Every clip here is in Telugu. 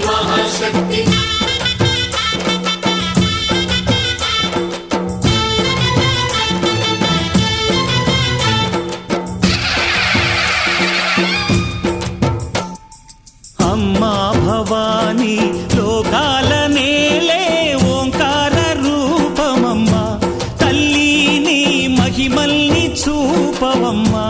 మహాశక్తి అమ్మా భవాని లోకాల నేలే ఓంకార రూపమమ్మా తల్లిని మహిమల్ని చూపవమ్మా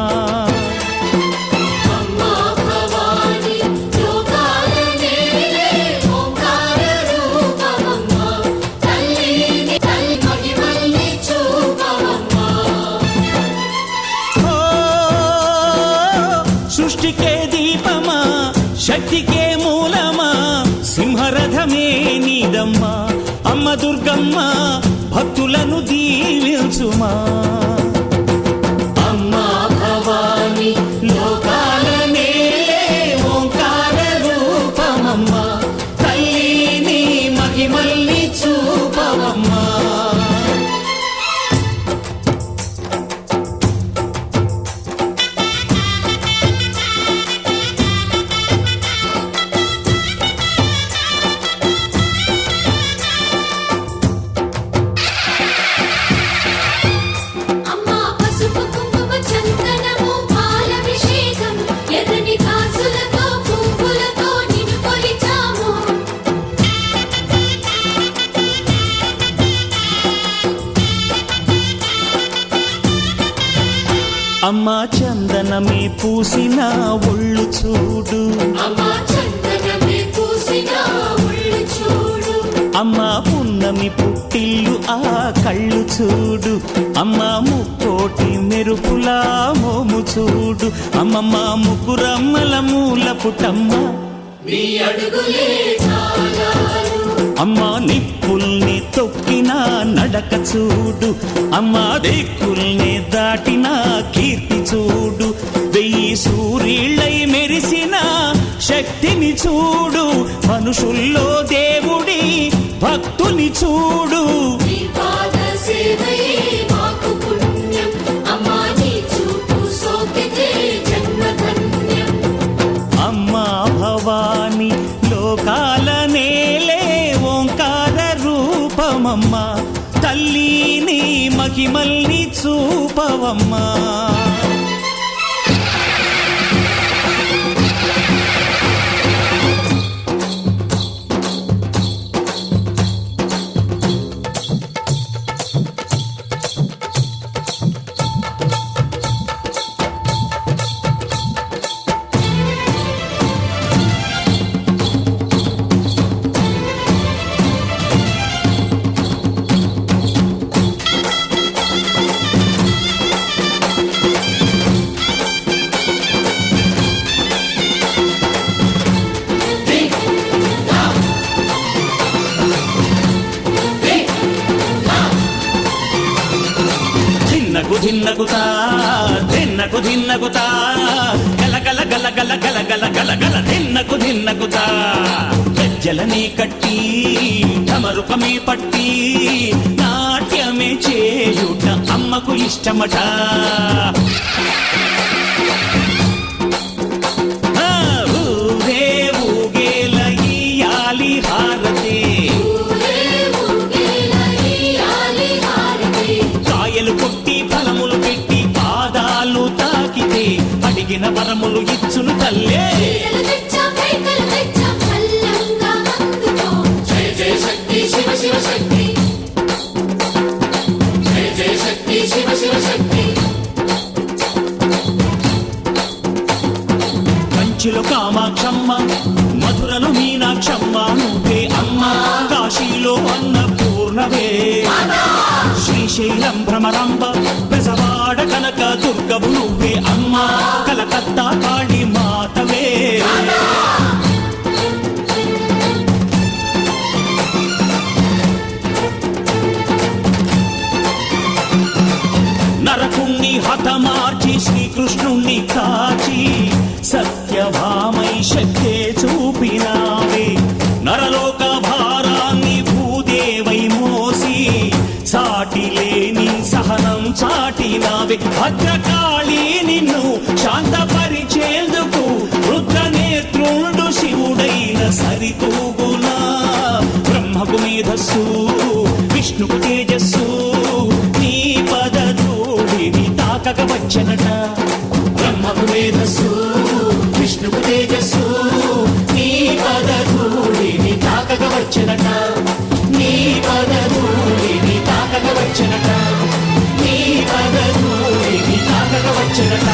సృష్టికే దీపమా శక్తికే మూలమా సింహరథమే నీదమ్మా అమ్మ దుర్గమ్మ భక్తులను దీవించుమా అమ్మా భవాని లోకాల నేలే ఓంకార రూపమమ్మా తల్లిని మహిమల్ని చూపవమ్మా అమ్మా చందనమే పూసిన ఒళ్ళు చూడు అమ్మా పున్నమి పుట్టిల్లు ఆ కళ్ళు చూడు అమ్మా ముక్కోటి మెరుపులా మోము చూడు అమ్మమ్మ ముగ్గురమ్మల మూల పుట్టమ్మ అమ్మా నిప్పుల్ని తొక్కిన నడక చూడు అమ్మా దిక్కుల్ని దాటిన కీర్తి చూడు వెయ్యి సూర్యుళ్ళై మెరిసిన శక్తిని చూడు మనుషుల్లో దేవుడి భక్తుని చూడు అమ్మా భవాని లోకాల నేలే ఓంకార రూపమమ్మా తల్లిని మహిమల్ని చూపవమ్మా ధిన్నగుతా ధిన్నకు ధిన్నగుతా గల గల గల గల గల గల గల గల ధిన్నగుతా గజ్జలనే కట్టి ఢమరుకమే పట్టి నాట్యమే చేయుట అమ్మకు ఇష్టమట ఊరే ఊగేల ఇయ్యాలి హారతి కాయలు కొట్టి ఫలములు పెట్టి పాదాలు తాకితే అడిగిన వరములు ఇచ్చును తల్లే జయ జయ శక్తి శివ శివ శక్తి జయ జయ శక్తి శివ శివ శక్తి కంచిలో కామాక్షమ్మ మధురలో మీనాక్షమ్మ నువ్వే అమ్మ కాశీలో అన్నపూర్ణవే శ్రీశైలం భ్రమరాంబ బెజవాడ కనక దుర్గవు నువ్వే అమ్మ కలకత్తా కాళీ మాతవే నరకుణ్ణి హతమార్చి శ్రీకృష్ణుణ్ణి కాచి సత్యభామై శక్తే చూపినావే నరలోక భారాన్ని భూదేవై మోసి సాటి లేని సహనం చాటినావే భద్రకాళి నిన్ను శాంతపరిచేందుకు రుద్రనేత్రుండు శివుడై పైన సరితూగునా బ్రహ్మకు మేధస్సు విష్ణుకు తేజస్సు నీ పదధూళిని తాకక వచ్చనట బ్రహ్మకు మేధస్సు విష్ణుకు తేజస్సు నీ పదధూళిని తాకక వచ్చనట నీ పదధూళిని తాకక వచ్చనట నీ పదధూళిని తాకక వచ్చనట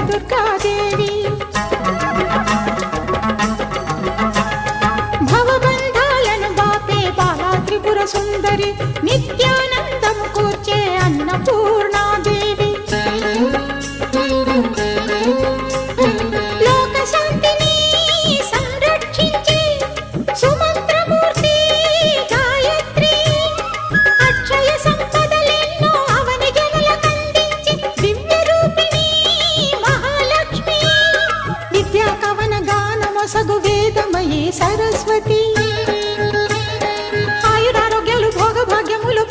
దుర్గాదేవి భవబంధాలను బాపే బాలా త్రిపుర సుందరి నిత్యానందము కూర్చే అన్నపూర్ణాదేవి లోక శాంతిని సంరక్షించే సుమంత్రమూర్తి గాయత్రి అక్షయ సంపదలెన్నో అవని జనులకందించి దివ్య రూపిణి మహాలక్ష్మి విద్యా కవన గానమొసగు వేదమయీ సరస్వతి ఆయురారోగ్యాలు భోగ భాగ్యములు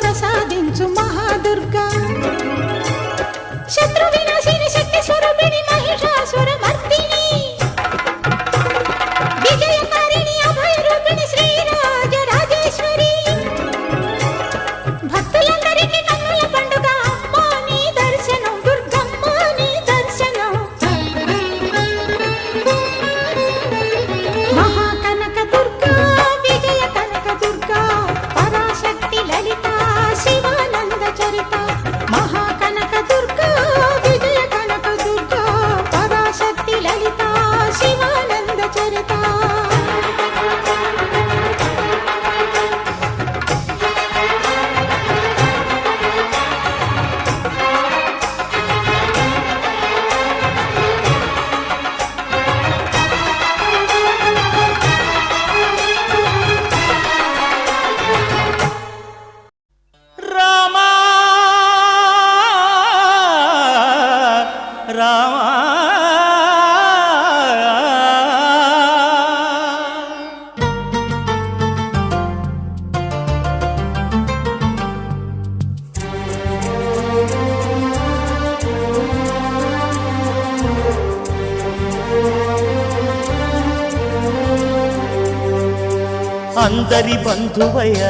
అందరి బంధువయ్య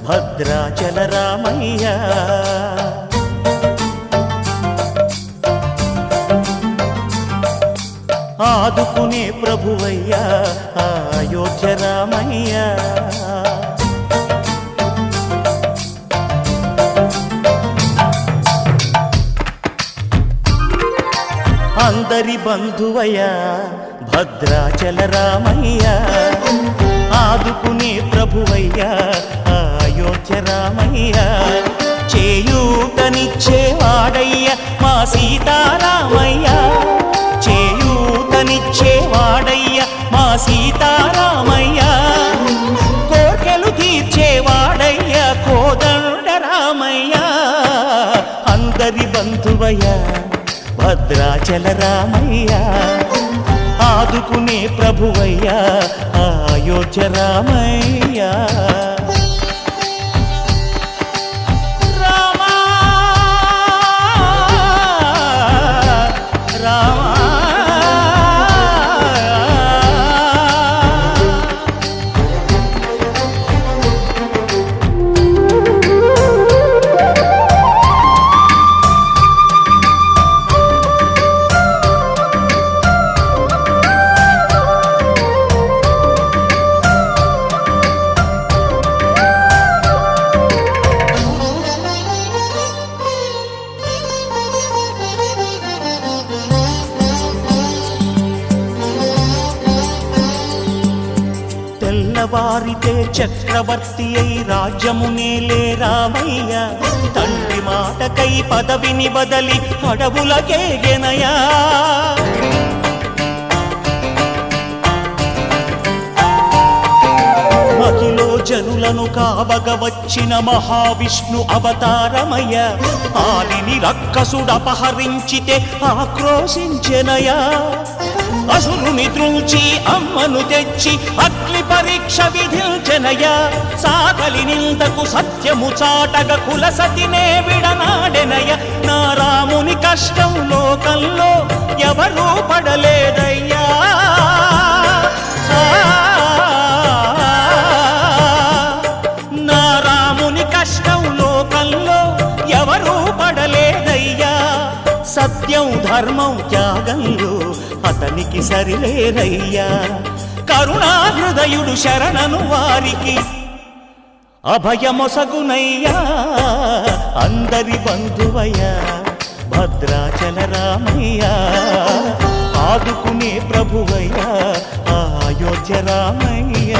భద్రాచల రామయ్య ఆదుకునే ప్రభువయ్య అయోధ్య రామయ్య అందరి బంధువయ్య భద్రాచల రామయ్య ఆదుకునే ప్రభువయ్య అయోధ్య రామయ్య చేయూతనిచ్చేవాడయ్య మా సీతారామయ్య చేయూతనిచ్చేవాడయ్య మా సీతారామయ్య కోర్కెలు తీర్చేవాడయ్య కోదండ రామయ్య అందరి బంధువయ్య భద్రాచల రామయ్య ఆదుకునే ప్రభువయ్య అయోధ్య రామయ్య తెల్లవారితే చక్రవర్తి అయి రాజ్యమునేలే రామయ్య తండ్రి మాటకై పదవిని బదలి అడవులకేగెనయా మహిలో జనులను కావగ వచ్చిన మహావిష్ణు అవతారమయ్య ఆలిని రక్కసుడపహరించితే ఆక్రోశించెనయా అసురుని త్రుంచి అమ్మను తెచ్చి అగ్ని పరీక్ష విధించెనయ సాగలి నిందకు సత్యము చాటగ కులసతినే విడనాడెనయ నా రాముని కష్టం లోకంలో ఎవరూ పడలేదయ్యా నా రాముని కష్టం లోకంలో ఎవరూ పడలేదయ్యా సత్యం ధర్మం త్యాగంలో అతనికి సరిలేరయ్యా కరుణాహృదయుడు శరణను వారికి అభయమొసగునయ్యా అందరి బంధువయ్య భద్రాచల రామయ్య ఆదుకునే ప్రభువయ్య అయోధ్య రామయ్య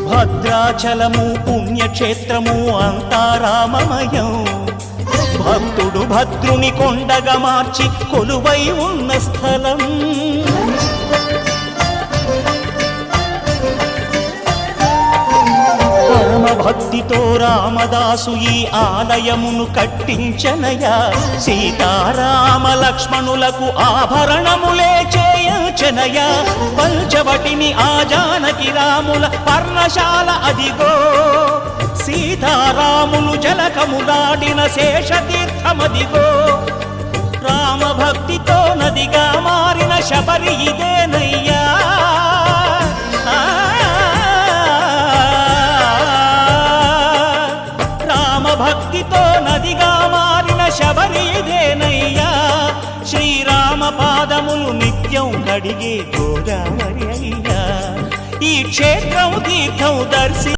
భద్రాచలము పుణ్యక్షేత్రము అంతా రామమయం భక్తుడు భద్రుని కొండగా మార్చి కొలువై ఉన్న స్థలం పరమ భక్తితో రామదాసు ఈ ఆలయమును కట్టించనయా సీతారామ లక్ష్మణులకు ఆభరణములే చేయించనయా పంచవటిని ఆ జానకి రాముల పర్ణశాల అదిగో సీతారాములు జలకములాడిన శేషతీర్థమదిగో రామ భక్తితో నదిగా మారిన శబరి ఇదేనయ్యా భక్తితో నదిగా మారిన శబరి ఇదేనయ్యా శ్రీరామ పాదములు నిత్యం కడిగే గోదావరి అయ్యా ఈ క్షేత్రం తీర్థం దర్శి